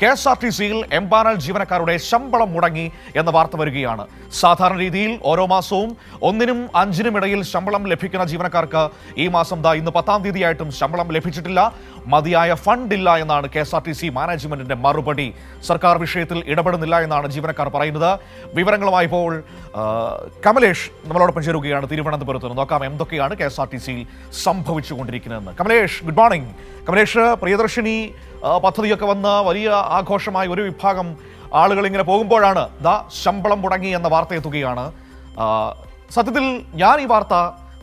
KSRTCയിൽ empanel ജീവനക്കാരുടെ ശമ്പളം മുടങ്ങി എന്ന വാർത്ത വരികയാണ്. സാധാരണ രീതിയിൽ ഓരോ മാസവും 1-നും 5-നും ഇടയിൽ ശമ്പളം ലഭിക്കുന്ന ജീവനക്കാർക്ക് ഈ മാസം ഇന്ന് 10-ാം തീയതിയായിട്ടും ശമ്പളം ലഭിച്ചിട്ടില്ല. മതിയായ ഫണ്ട് ഇല്ല എന്നാണ് KSRTC മാനേജ്മെന്റിന്റെ മറുപടി. സർക്കാർ വിഷയത്തിൽ ഇടപെടുന്നില്ല എന്നാണ് ജീവനക്കാർ പറയുന്നത്. വിവരങ്ങളുമായി ഇപ്പോൾ കമലേഷ് നമ്മളോടൊപ്പം ചേരുകയാണ് തിരുവനന്തപുരത്ത് നിന്ന്. നോക്കാം എന്തൊക്കെയാണ് KSRTCയിൽ സംഭവിച്ചുകൊണ്ടിരിക്കുന്നതെന്ന്. Kamlesh, good morning. കമലേഷ്, പ്രിയദർശിനി പദ്ധതിയൊക്കെ വന്ന് വലിയ ആഘോഷമായി ഒരു വിഭാഗം ആളുകൾ ഇങ്ങനെ പോകുമ്പോഴാണ് ശമ്പളം മുടങ്ങി എന്ന വാർത്ത എത്തുകയാണ്. സത്യത്തിൽ ഞാൻ ഈ വാർത്ത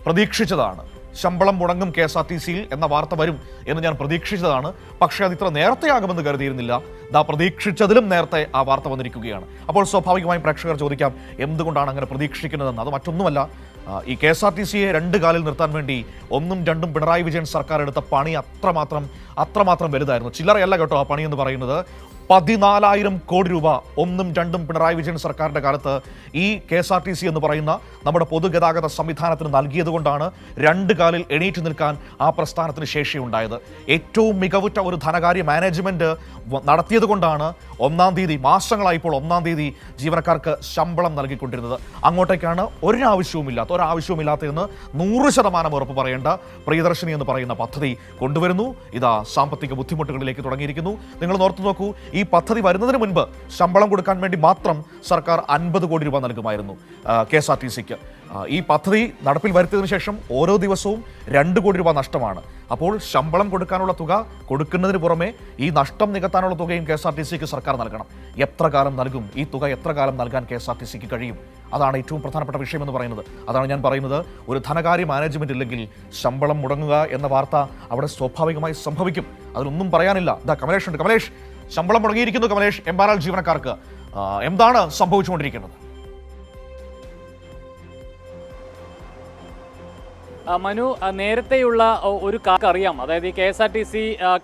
പ്രതീക്ഷിച്ചതാണ്. ശമ്പളം മുടങ്ങും KSRTCയിൽ എന്ന വാർത്ത വരും എന്ന് ഞാൻ പ്രതീക്ഷിച്ചതാണ്. പക്ഷേ അത് ഇത്ര നേരത്തെയാകുമെന്ന് കരുതിയിരുന്നില്ല. പ്രതീക്ഷിച്ചതിലും നേരത്തെ ആ വാർത്ത വന്നിരിക്കുകയാണ്. അപ്പോൾ സ്വാഭാവികമായും പ്രേക്ഷകർ ചോദിക്കാം, എന്തുകൊണ്ടാണ് അങ്ങനെ പ്രതീക്ഷിക്കുന്നതെന്ന്. അത് മറ്റൊന്നുമല്ല, ഈ KSRTCയെ 2 കാലിൽ നിർത്താൻ വേണ്ടി 1-ഉം 2-ഉം പിണറായി വിജയൻ സർക്കാർ എടുത്ത പണി അത്രമാത്രം വലുതായിരുന്നു. ചില്ലറയല്ല കേട്ടോ ആ പണി എന്ന് പറയുന്നത്. 14,000 കോടി രൂപ 1-ഉം 2-ഉം പിണറായി വിജയൻ സർക്കാരിൻ്റെ കാലത്ത് ഈ KSRTC എന്ന് പറയുന്ന നമ്മുടെ പൊതുഗതാഗത സംവിധാനത്തിന് നൽകിയത് കൊണ്ടാണ് 2 കാലിൽ എണീറ്റ് നിൽക്കാൻ ആ പ്രസ്ഥാനത്തിന് ശേഷിയുണ്ടായത്. ഏറ്റവും മികവുറ്റ ഒരു ധനകാര്യ മാനേജ്മെന്റ് നടത്തിയത് കൊണ്ടാണ് 1-ാം തീയതി, മാസങ്ങളായി ഇപ്പോൾ 1-ാം തീയതി ജീവനക്കാർക്ക് ശമ്പളം നൽകിക്കൊണ്ടിരുന്നത്. അങ്ങോട്ടേക്കാണ് ഒരാവശ്യവുമില്ലാത്തതെന്ന് 100% ഉറപ്പ് പറയേണ്ട പ്രിയദർശിനി എന്ന് പറയുന്ന പദ്ധതി കൊണ്ടുവരുന്നു. സാമ്പത്തിക ബുദ്ധിമുട്ടുകളിലേക്ക് തുടങ്ങിയിരിക്കുന്നു. നിങ്ങൾ ഓർത്തു നോക്കൂ, ഈ പദ്ധതി വരുന്നതിന് മുൻപ് ശമ്പളം കൊടുക്കാൻ വേണ്ടി മാത്രം സർക്കാർ 50 കോടി രൂപ നൽകുമായിരുന്നു KSRTCക്ക്. ഈ പദ്ധതി നടപ്പിൽ വരുത്തിയതിനു ശേഷം ഓരോ ദിവസവും 2 കോടി രൂപ നഷ്ടമാണ്. അപ്പോൾ ശമ്പളം കൊടുക്കാനുള്ള തുക കൊടുക്കുന്നതിന് പുറമെ ഈ നഷ്ടം നികത്താനുള്ള തുകയും KSRTCക്ക് സർക്കാർ നൽകണം. എത്ര കാലം നൽകും? ഈ തുക എത്ര കാലം നൽകാൻ KSRTCക്ക് കഴിയും? അതാണ് ഏറ്റവും പ്രധാനപ്പെട്ട വിഷയമെന്ന് പറയുന്നത്. അതാണ് ഞാൻ പറയുന്നത്, ഒരു ധനകാര്യ മാനേജ്മെന്റ് ഇല്ലെങ്കിൽ ശമ്പളം മുടങ്ങുക എന്ന വാർത്ത അവിടെ സ്വാഭാവികമായി സംഭവിക്കും. അതിനൊന്നും പറയാനില്ല. കമലേഷ് ഉണ്ട്. കമലേഷ്, ശമ്പളം മുടങ്ങിയിരിക്കുന്നു. കമലേഷ്, എംപാനൽ ജീവനക്കാർക്ക് എന്താണ് സംഭവിച്ചുകൊണ്ടിരിക്കുന്നത്? മനു, നേരത്തെയുള്ള ഒരു അറിയാം. അതായത് ഈ KSRTC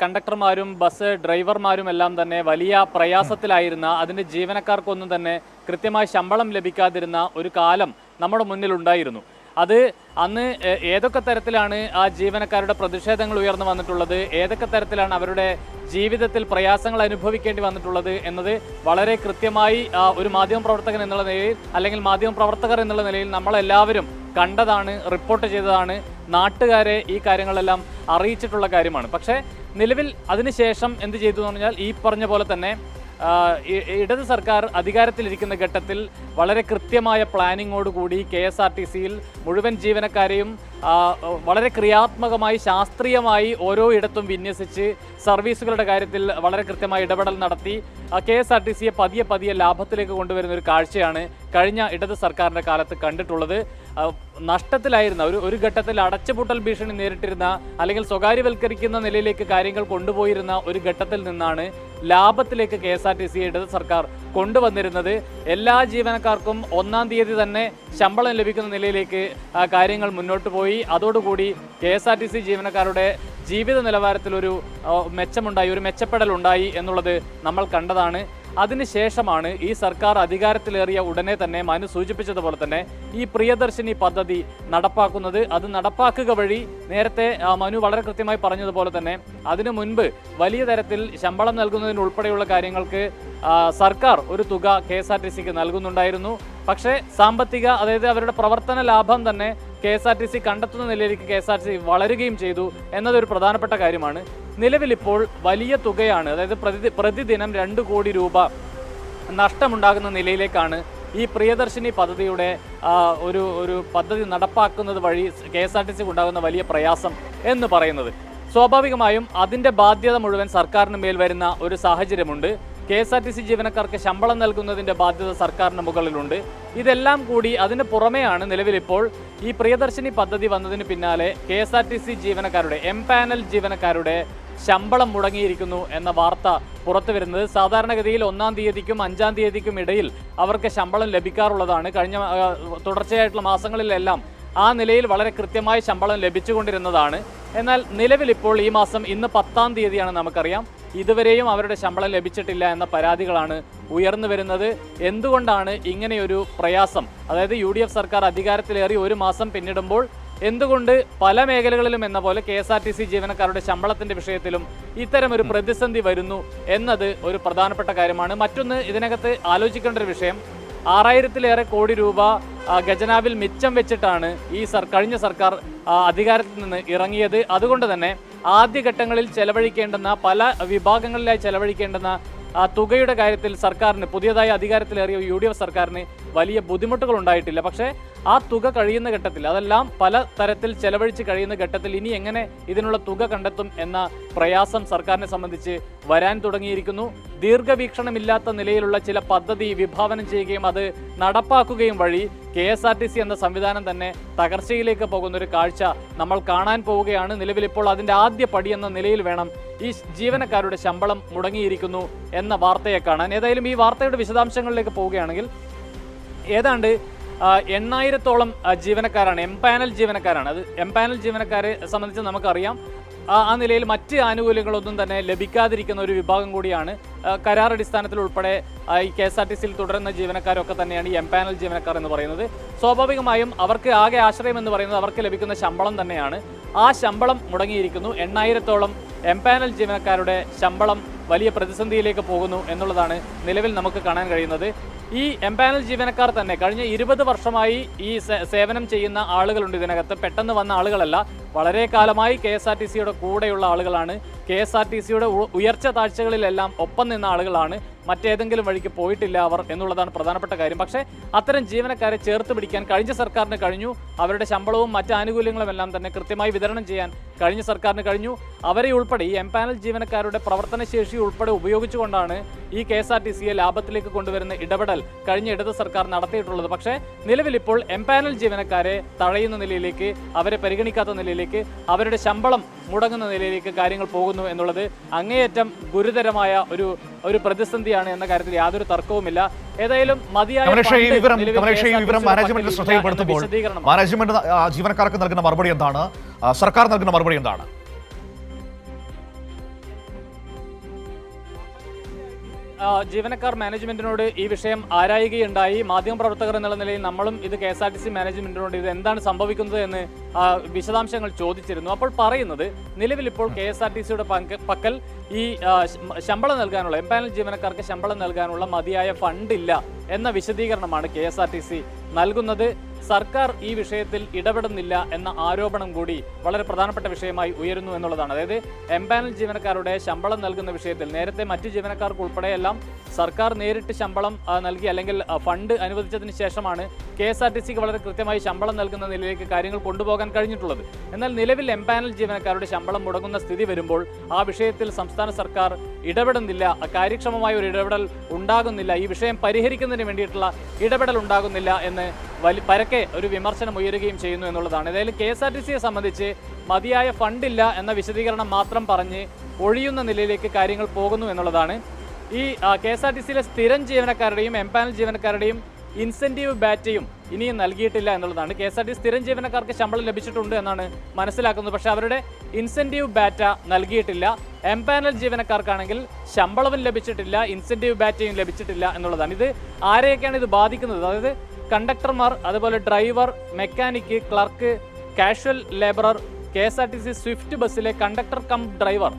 കണ്ടക്ടർമാരും ബസ് ഡ്രൈവർമാരും എല്ലാം തന്നെ വലിയ പ്രയാസത്തിലായിരുന്ന, അതിൻ്റെ ജീവനക്കാർക്കൊന്നും തന്നെ കൃത്യമായി ശമ്പളം ലഭിക്കാതിരുന്ന ഒരു കാലം നമ്മുടെ മുന്നിലുണ്ടായിരുന്നു. അത് അന്ന് ഏതൊക്കെ തരത്തിലാണ് ആ ജീവനക്കാരുടെ പ്രതിഷേധങ്ങൾ ഉയർന്നു വന്നിട്ടുള്ളത്, ഏതൊക്കെ തരത്തിലാണ് അവരുടെ ജീവിതത്തിൽ പ്രയാസങ്ങൾ അനുഭവിക്കേണ്ടി വന്നിട്ടുള്ളത് എന്നത് വളരെ കൃത്യമായി ഒരു മാധ്യമപ്രവർത്തകൻ എന്നുള്ള നിലയിൽ, അല്ലെങ്കിൽ മാധ്യമപ്രവർത്തകർ എന്നുള്ള നിലയിൽ നമ്മളെല്ലാവരും കണ്ടതാണ്, റിപ്പോർട്ട് ചെയ്തതാണ്, നാട്ടുകാരെ ഈ കാര്യങ്ങളെല്ലാം അറിയിച്ചിട്ടുള്ള കാര്യമാണ്. പക്ഷേ നിലവിൽ അതിനുശേഷം എന്ത് ചെയ്തു എന്ന് പറഞ്ഞാൽ, ഈ പറഞ്ഞ പോലെ തന്നെ ഇടത് സർക്കാർ അധികാരത്തിലിരിക്കുന്ന ഘട്ടത്തിൽ വളരെ കൃത്യമായ പ്ലാനിങ്ങോടുകൂടി KSRTCയിൽ മുഴുവൻ ജീവനക്കാരെയും വളരെ ക്രിയാത്മകമായി, ശാസ്ത്രീയമായി ഓരോ ഇടത്തും വിന്യസിച്ച് സർവീസുകളുടെ കാര്യത്തിൽ വളരെ കൃത്യമായ ഇടപെടൽ നടത്തി KSRTCയെ പതിയെ ലാഭത്തിലേക്ക് കൊണ്ടുവരുന്ന ഒരു കാഴ്ചയാണ് കഴിഞ്ഞ ഇടത് സർക്കാരിൻ്റെ കാലത്ത് കണ്ടിട്ടുള്ളത്. നഷ്ടത്തിലായിരുന്ന ഒരു ഘട്ടത്തിൽ അടച്ചുപൂട്ടൽ ഭീഷണി നേരിട്ടിരുന്ന, അല്ലെങ്കിൽ സ്വകാര്യവൽക്കരിക്കുന്ന നിലയിലേക്ക് കാര്യങ്ങൾ കൊണ്ടുപോയിരുന്ന ഒരു ഘട്ടത്തിൽ നിന്നാണ് ലാഭത്തിലേക്ക് KSRTCയെ ഇടത് സർക്കാർ കൊണ്ടുവന്നിരുന്നത്. എല്ലാ ജീവനക്കാർക്കും 1-ാം തീയതി തന്നെ ശമ്പളം ലഭിക്കുന്ന നിലയിലേക്ക് കാര്യങ്ങൾ മുന്നോട്ട് പോയി. അതോടുകൂടി KSRTC ജീവനക്കാരുടെ ജീവിത നിലവാരത്തിൽ ഒരു മെച്ചമുണ്ടായി, ഒരു മെച്ചപ്പെടലുണ്ടായി എന്നുള്ളത് നമ്മൾ കണ്ടതാണ്. അതിനുശേഷമാണ് ഈ സർക്കാർ അധികാരത്തിലേറിയ ഉടനെ തന്നെ മനു സൂചിപ്പിച്ചതുപോലെ തന്നെ ഈ പ്രിയദർശിനി പദ്ധതി നടപ്പാക്കുന്നത്. അത് നടപ്പാക്കുക വഴി നേരത്തെ മനു വളരെ കൃത്യമായി പറഞ്ഞതുപോലെ തന്നെ അതിനു മുൻപ് വലിയ തരത്തിൽ ശമ്പളം നൽകുന്നതിനുൾപ്പെടെയുള്ള കാര്യങ്ങൾക്ക് സർക്കാർ ഒരു തുക KSRTCക്ക് നൽകുന്നുണ്ടായിരുന്നു. പക്ഷേ അതായത് അവരുടെ പ്രവർത്തന ലാഭം തന്നെ KSRTC കണ്ടെത്തുന്ന നിലയിലേക്ക് KSRTC വളരുകയും ചെയ്തു എന്നതൊരു പ്രധാനപ്പെട്ട കാര്യമാണ്. നിലവിലിപ്പോൾ വലിയ തുകയാണ്, അതായത് പ്രതിദിനം 2 കോടി രൂപ നഷ്ടമുണ്ടാകുന്ന നിലയിലേക്കാണ് ഈ പ്രിയദർശിനി പദ്ധതിയുടെ ഒരു പദ്ധതി നടപ്പാക്കുന്നത് വഴി KSRTCക്ക് ഉണ്ടാകുന്ന വലിയ പ്രയാസം എന്ന് പറയുന്നത്. സ്വാഭാവികമായും അതിൻ്റെ ബാധ്യത മുഴുവൻ സർക്കാരിന് മേൽ വരുന്ന ഒരു സാഹചര്യമുണ്ട്. KSRTC ജീവനക്കാർക്ക് ശമ്പളം നൽകുന്നതിൻ്റെ ബാധ്യത സർക്കാരിന് മുകളിലുണ്ട്. ഇതെല്ലാം കൂടി അതിന് പുറമെയാണ് നിലവിലിപ്പോൾ ഈ പ്രിയദർശിനി പദ്ധതി വന്നതിന് പിന്നാലെ KSRTC ജീവനക്കാരുടെ, എംപാനൽ ജീവനക്കാരുടെ ശമ്പളം മുടങ്ങിയിരിക്കുന്നു എന്ന വാർത്ത പുറത്തു വരുന്നത്. സാധാരണഗതിയിൽ 1-ാം തീയതിക്കും 5-ാം തീയതിക്കും ഇടയിൽ അവർക്ക് ശമ്പളം ലഭിക്കാറുള്ളതാണ്. കഴിഞ്ഞ തുടർച്ചയായിട്ടുള്ള മാസങ്ങളിലെല്ലാം ആ നിലയിൽ വളരെ കൃത്യമായി ശമ്പളം ലഭിച്ചുകൊണ്ടിരുന്നതാണ്. എന്നാൽ നിലവിലിപ്പോൾ ഈ മാസം ഇന്ന് 10-ാം തീയതിയാണ്, നമുക്കറിയാം. ഇതുവരെയും അവരുടെ ശമ്പളം ലഭിച്ചിട്ടില്ല എന്ന പരാതികളാണ് ഉയർന്നു വരുന്നത്. എന്തുകൊണ്ടാണ് ഇങ്ങനെയൊരു പ്രയാസം? അതായത് UDF സർക്കാർ അധികാരത്തിലേറി 1 മാസം പിന്നിടുമ്പോൾ എന്തുകൊണ്ട് പല മേഖലകളിലും എന്ന പോലെ KSRTC ജീവനക്കാരുടെ ശമ്പളത്തിന്റെ വിഷയത്തിലും ഇത്തരമൊരു പ്രതിസന്ധി വരുന്നു എന്നത് ഒരു പ്രധാനപ്പെട്ട കാര്യമാണ്. മറ്റൊന്ന് ഇതിനകത്ത് ആലോചിക്കേണ്ട ഒരു വിഷയം, 6000-ലേറെ കോടി രൂപ ഖജനാവിൽ മിച്ചം വെച്ചിട്ടാണ് ഈ കഴിഞ്ഞ സർക്കാർ അധികാരത്തിൽ നിന്ന് ഇറങ്ങിയത്. അതുകൊണ്ട് തന്നെ ആദ്യഘട്ടങ്ങളിൽ ചെലവഴിക്കേണ്ടുന്ന പല വിഭാഗങ്ങളിലായി ചെലവഴിക്കേണ്ടുന്ന തുകയുടെ കാര്യത്തിൽ സർക്കാരിന്, പുതിയതായി അധികാരത്തിലേറിയ UDF സർക്കാരിന് വലിയ ബുദ്ധിമുട്ടുകൾ ഉണ്ടായിട്ടില്ല. പക്ഷേ ആ തുക കഴിയുന്ന ഘട്ടത്തിൽ, അതെല്ലാം പല തരത്തിൽ ചെലവഴിച്ച് കഴിയുന്ന ഘട്ടത്തിൽ ഇനി എങ്ങനെ ഇതിനുള്ള തുക കണ്ടെത്തും എന്ന പ്രയാസം സർക്കാരിനെ സംബന്ധിച്ച് വരാൻ തുടങ്ങിയിരിക്കുന്നു. ദീർഘവീക്ഷണമില്ലാത്ത നിലയിലുള്ള ചില പദ്ധതി വിഭാവനം ചെയ്യുകയും അത് നടപ്പാക്കുകയും വഴി KSRTC എന്ന സംവിധാനം തന്നെ തകർച്ചയിലേക്ക് പോകുന്ന ഒരു കാഴ്ച നമ്മൾ കാണാൻ പോവുകയാണ്. നിലവിൽ ഇപ്പോൾ അതിൻ്റെ ആദ്യ പടി എന്ന നിലയിൽ വേണം ഈ ജീവനക്കാരുടെ ശമ്പളം മുടങ്ങിയിരിക്കുന്നു എന്ന വാർത്തയെ കാണാൻ. ഏതായാലും ഈ വാർത്തയുടെ വിശദാംശങ്ങളിലേക്ക് പോവുകയാണെങ്കിൽ ഏതാണ്ട് 8,000-ഓളം ജീവനക്കാരാണ്, എംപാനൽ ജീവനക്കാരാണ്. അത് എംപാനൽ ജീവനക്കാരെ സംബന്ധിച്ച് നമുക്കറിയാം, ആ നിലയിൽ മറ്റ് ആനുകൂല്യങ്ങളൊന്നും തന്നെ ലഭിക്കാതിരിക്കുന്ന ഒരു വിഭാഗം കൂടിയാണ്. കരാർ അടിസ്ഥാനത്തിൽ ഉൾപ്പെടെ ഈ KSRTCയിൽ തുടരുന്ന ജീവനക്കാരൊക്കെ തന്നെയാണ് ഈ എംപാനൽ ജീവനക്കാർ എന്ന് പറയുന്നത്. സ്വാഭാവികമായും അവർക്ക് ആകെ ആശ്രയം എന്ന് പറയുന്നത് അവർക്ക് ലഭിക്കുന്ന ശമ്പളം തന്നെയാണ്. ആ ശമ്പളം മുടങ്ങിയിരിക്കുന്നു. 8,000-ഓളം എംപാനൽ ജീവനക്കാരുടെ ശമ്പളം വലിയ പ്രതിസന്ധിയിലേക്ക് പോകുന്നു എന്നുള്ളതാണ് നിലവിൽ നമുക്ക് കാണാൻ കഴിയുന്നത്. ഈ എംപാനൽ ജീവനക്കാർ തന്നെ കഴിഞ്ഞ 20 വർഷമായി ഈ സേവനം ചെയ്യുന്ന ആളുകളുണ്ട് ഇതിനകത്ത്. പെട്ടെന്ന് വന്ന ആളുകളല്ല, വളരെ കാലമായി KSRTCയുടെ കൂടെയുള്ള ആളുകളാണ്. KSRTCയുടെ ഉയർച്ച താഴ്ചകളിലെല്ലാം ഒപ്പം നിന്ന ആളുകളാണ്. മറ്റേതെങ്കിലും വഴിക്ക് പോയിട്ടില്ല അവർ എന്നുള്ളതാണ് പ്രധാനപ്പെട്ട കാര്യം. പക്ഷേ അത്തരം ജീവനക്കാരെ ചേർത്ത് പിടിക്കാൻ കഴിഞ്ഞ സർക്കാരിന് കഴിഞ്ഞു. അവരുടെ ശമ്പളവും മറ്റ് ആനുകൂല്യങ്ങളും എല്ലാം തന്നെ കൃത്യമായി വിതരണം ചെയ്യാൻ കഴിഞ്ഞ സർക്കാരിന് കഴിഞ്ഞു. അവരെ ഉൾപ്പെടെ ഈ എംപാനൽ ജീവനക്കാരുടെ പ്രവർത്തനശേഷി ഉൾപ്പെടെ ഉപയോഗിച്ചുകൊണ്ടാണ് ഈ KSRTCയെ ലാഭത്തിലേക്ക് കൊണ്ടുവരുന്ന ഇടപെടൽ കഴിഞ്ഞ ഇടത് സർക്കാർ നടത്തിയിട്ടുള്ളത്. പക്ഷേ നിലവിലിപ്പോൾ എംപാനൽ ജീവനക്കാരെ തഴയുന്ന നിലയിലേക്ക്, അവരെ പരിഗണിക്കാത്ത നിലയിലേക്ക്, അവരുടെ ശമ്പളം മുടങ്ങുന്ന നിലയിലേക്ക് കാര്യങ്ങൾ പോകുന്നു എന്നുള്ളത് അങ്ങേയറ്റം ഗുരുതരമായ ഒരു പ്രതിസന്ധിയാണ് എന്ന കാര്യത്തിൽ യാതൊരു തർക്കവുമില്ല. ഏതായാലും മതിയായ മാനേജ്മെന്റ് ശ്രദ്ധയിൽപ്പെടുത്തുമ്പോൾ മാനേജ്മെന്റ് ജീവനക്കാർക്ക് നൽകുന്ന മറുപടി എന്താണ്, സർക്കാർ നൽകുന്ന മറുപടി എന്താണ്? ജീവനക്കാർ മാനേജ്മെന്റിനോട് ഈ വിഷയം ആരായുകയുണ്ടായി. മാധ്യമപ്രവർത്തകർ എന്നുള്ള നിലയിൽ നമ്മളും ഇത് KSRTC മാനേജ്മെന്റിനോട് ഇത് എന്താണ് സംഭവിക്കുന്നത് എന്ന് വിശദാംശങ്ങൾ ചോദിച്ചിരുന്നു. അപ്പോൾ പറയുന്നത് നിലവിൽ ഇപ്പോൾ KSRTCയുടെ പക്കൽ ഈ ശമ്പളം നൽകാനുള്ള, എംപാനൽ ജീവനക്കാർക്ക് ശമ്പളം നൽകാനുള്ള മതിയായ ഫണ്ടില്ല എന്ന വിശദീകരണമാണ് KSRTC നൽകുന്നത്. സർക്കാർ ഈ വിഷയത്തിൽ ഇടപെടുന്നില്ല എന്ന ആരോപണം കൂടി വളരെ പ്രധാനപ്പെട്ട വിഷയമായി ഉയരുന്നു എന്നുള്ളതാണ്. അതായത് എംപാനൽ ജീവനക്കാരുടെ ശമ്പളം നൽകുന്ന വിഷയത്തിൽ നേരത്തെ മറ്റ് ജീവനക്കാർക്ക് ഉൾപ്പെടെയെല്ലാം സർക്കാർ നേരിട്ട് ശമ്പളം നൽകി അല്ലെങ്കിൽ ഫണ്ട് അനുവദിച്ചതിന് ശേഷമാണ് KSRTCക്ക് വളരെ കൃത്യമായി ശമ്പളം നൽകുന്ന നിലയിലേക്ക് കാര്യങ്ങൾ കൊണ്ടുപോകാൻ കഴിഞ്ഞിട്ടുള്ളത്. എന്നാൽ നിലവിൽ എംപാനൽ ജീവനക്കാരുടെ ശമ്പളം മുടങ്ങുന്ന സ്ഥിതി വരുമ്പോൾ ആ വിഷയത്തിൽ സംസ്ഥാന സർക്കാർ ഇടപെടുന്നില്ല, കാര്യക്ഷമമായ ഒരു ഇടപെടൽ ഉണ്ടാകുന്നില്ല, ഈ വിഷയം പരിഹരിക്കുന്നതിന് വേണ്ടിയിട്ടുള്ള ഇടപെടൽ ഉണ്ടാകുന്നില്ല എന്ന് പരക്കെ ഒരു വിമർശനം ഉയരുകയും ചെയ്യുന്നു എന്നുള്ളതാണ്. ഏതായാലും KSRTCയെ സംബന്ധിച്ച് മതിയായ ഫണ്ടില്ല എന്ന വിശദീകരണം മാത്രം പറഞ്ഞ് ഒഴിയുന്ന നിലയിലേക്ക് കാര്യങ്ങൾ പോകുന്നു എന്നുള്ളതാണ്. ഈ KSRTCയിലെ സ്ഥിരം ജീവനക്കാരുടെയും എംപാനൽ ജീവനക്കാരുടെയും ഇൻസെൻറ്റീവ് ബാറ്റയും ഇനിയും നൽകിയിട്ടില്ല എന്നുള്ളതാണ്. KSRTC സ്ഥിരം ജീവനക്കാർക്ക് ശമ്പളം ലഭിച്ചിട്ടുണ്ട് എന്നാണ് മനസ്സിലാക്കുന്നത്. പക്ഷേ അവരുടെ ഇൻസെൻറ്റീവ് ബാറ്റ നൽകിയിട്ടില്ല. എംപാനൽ ജീവനക്കാർക്കാണെങ്കിൽ ശമ്പളവും ലഭിച്ചിട്ടില്ല, ഇൻസെൻറ്റീവ് ബാറ്റയും ലഭിച്ചിട്ടില്ല എന്നുള്ളതാണ്. ഇത് ആരെയൊക്കെയാണ് ഇത് ബാധിക്കുന്നത്? അതായത് കണ്ടക്ടർമാർ, അതുപോലെ driver, mechanic, clerk, casual labourer, KSRTC Swift ബസ്സിലെ കണ്ടക്ടർ കം ഡ്രൈവർ,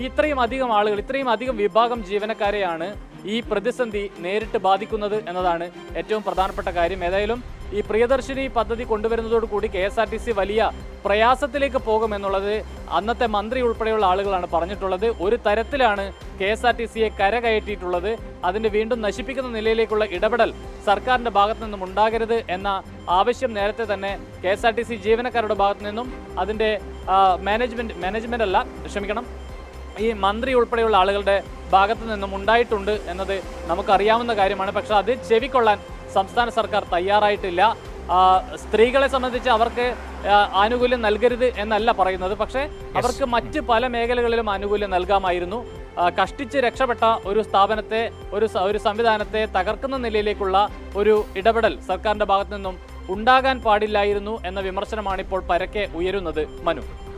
ഇത്രയും അധികം ആളുകൾ, ഇത്രയും അധികം വിഭാഗം ജീവനക്കാരെയാണ് ഈ പ്രതിസന്ധി നേരിട്ട് ബാധിക്കുന്നത് എന്നതാണ് ഏറ്റവും പ്രധാനപ്പെട്ട കാര്യം. ഏതായാലും ഈ പ്രിയദർശിനി പദ്ധതി കൊണ്ടുവരുന്നതോടുകൂടി KSRTC വലിയ പ്രയാസത്തിലേക്ക് പോകുമെന്നുള്ളത് അന്നത്തെ മന്ത്രി ഉൾപ്പെടെയുള്ള ആളുകളാണ് പറഞ്ഞിട്ടുള്ളത്. ഒരു തരത്തിലാണ് KSRTCയെ കരകയറ്റിയിട്ടുള്ളത്. അതിന് വീണ്ടും നശിപ്പിക്കുന്ന നിലയിലേക്കുള്ള ഇടപെടൽ സർക്കാരിൻ്റെ ഭാഗത്തു നിന്നും ഉണ്ടാകരുത് എന്ന ആവശ്യം നേരത്തെ തന്നെ KSRTC ജീവനക്കാരുടെ ഭാഗത്തു നിന്നും അതിൻ്റെ ഈ മന്ത്രി ഉൾപ്പെടെയുള്ള ആളുകളുടെ ഭാഗത്തു നിന്നും ഉണ്ടായിട്ടുണ്ട് എന്നത് നമുക്കറിയാവുന്ന കാര്യമാണ്. പക്ഷെ അത് ചെവിക്കൊള്ളാൻ സംസ്ഥാന സർക്കാർ തയ്യാറായിട്ടില്ല. സ്ത്രീകളെ സംബന്ധിച്ച് അവർക്ക് ആനുകൂല്യം നൽകരുത് എന്നല്ല പറയുന്നത്, പക്ഷേ അവർക്ക് മറ്റ് പല മേഖലകളിലും ആനുകൂല്യം നൽകാമായിരുന്നു. കഷ്ടിച്ച് രക്ഷപ്പെട്ട ഒരു സ്ഥാപനത്തെ, ഒരു സംവിധാനത്തെ തകർക്കുന്ന നിലയിലേക്കുള്ള ഒരു ഇടപെടൽ സർക്കാരിൻ്റെ ഭാഗത്തു നിന്നും ഉണ്ടാകാൻ പാടില്ലായിരുന്നു എന്ന വിമർശനമാണ് ഇപ്പോൾ പരക്കെ ഉയരുന്നത്. മനു.